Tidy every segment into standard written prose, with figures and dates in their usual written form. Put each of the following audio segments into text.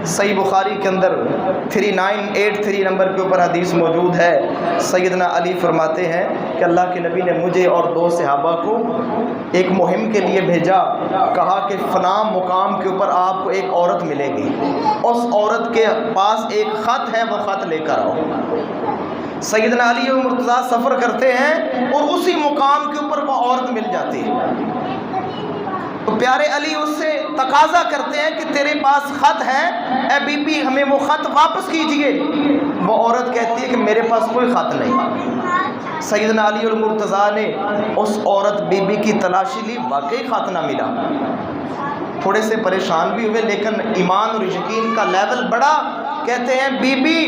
صحیح بخاری کے اندر 3983 نمبر کے اوپر حدیث موجود ہے۔ سیدنا علی فرماتے ہیں کہ اللہ کے نبی نے مجھے اور دو صحابہ کو ایک مہم کے لیے بھیجا، کہا کہ فلاں مقام کے اوپر آپ کو ایک عورت ملے گی، اس عورت کے پاس ایک خط ہے، وہ خط لے کر آؤ۔ سیدنا علی اور مرتضیٰ سفر کرتے ہیں اور اسی مقام کے اوپر وہ عورت مل جاتی ہے۔ تو پیارے علی اس سے تقاضا کرتے ہیں کہ تیرے پاس خط ہے، اے بی بی ہمیں وہ خط واپس کیجئے۔ وہ عورت کہتی ہے کہ میرے پاس کوئی خط نہیں۔ سیدنا علی اور مرتضیٰ نے اس عورت بی بی کی تلاشی لی، واقعی خط نہ ملا۔ تھوڑے سے پریشان بھی ہوئے، لیکن ایمان اور یقین کا لیول بڑا۔ کہتے ہیں بی بی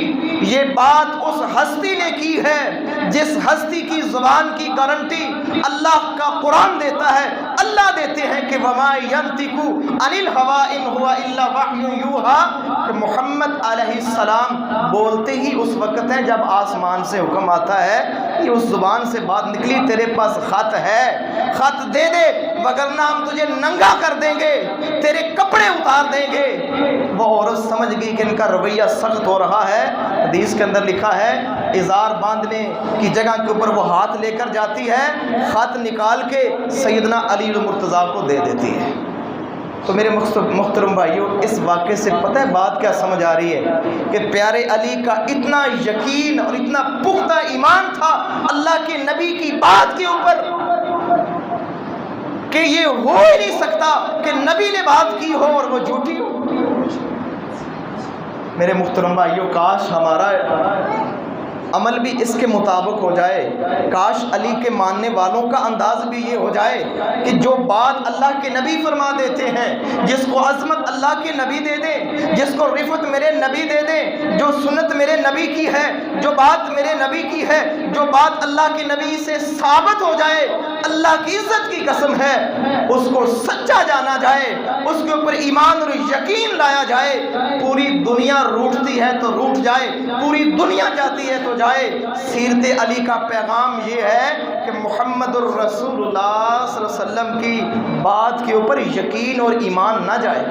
یہ بات اس ہستی نے کی ہے جس ہستی کی زبان کی گارنٹی اللہ کا قرآن دیتا ہے۔ اللہ دیتے ہیں کہ وما ينطق عن الهوى ان هو الا وحی یوحی، کہ محمد علیہ السلام بولتے ہی اس وقت ہیں جب آسمان سے حکم آتا ہے۔ یہ اس زبان سے بات نکلی، تیرے پاس خط ہے، خط دے دے وگرنہ ہم تجھے ننگا کر دیں گے، تیرے کپڑے اتار دیں گے۔ وہ عورت سمجھ گئی کہ ان کا رویہ سخت ہو رہا ہے۔ حدیث کے اندر لکھا ہے ازار باندھنے کی جگہ کے اوپر وہ ہاتھ لے کر جاتی ہے، خط نکال کے سیدنا علی مرتضیٰ کو دے دیتی ہے۔ تو میرے محترم بھائیوں، اس واقعے سے پتہ ہے بات کیا سمجھ آ رہی ہے کہ پیارے علی کا اتنا یقین اور اتنا پختہ ایمان تھا اللہ کے نبی کی بات کے اوپر کہ یہ ہو ہی نہیں سکتا کہ نبی نے بات کی ہو اور وہ جھوٹی ہو۔ میرے محترم بھائیوں، کاش ہمارا عمل بھی اس کے مطابق ہو جائے، کاش علی کے ماننے والوں کا انداز بھی یہ ہو جائے کہ جو بات اللہ کے نبی فرما دیتے ہیں، جس کو عظمت اللہ کے نبی دے دیں، جس کو رفعت میرے نبی دے دیں، جو سنت میرے نبی کی ہے، جو بات میرے نبی کی ہے، جو بات اللہ کے نبی سے ثابت ہو جائے، اللہ کی عزت کی قسم ہے اس کو سچا جانا جائے، اس کے اوپر ایمان اور یقین لایا جائے۔ پوری دنیا روٹتی ہے تو روٹ جائے، پوری دنیا جاتی ہے تو جائے۔ سیرت علی کا پیغام یہ ہے کہ محمد الرسول اللہ صلی اللہ علیہ وسلم کی بات کے اوپر یقین اور ایمان نہ جائے۔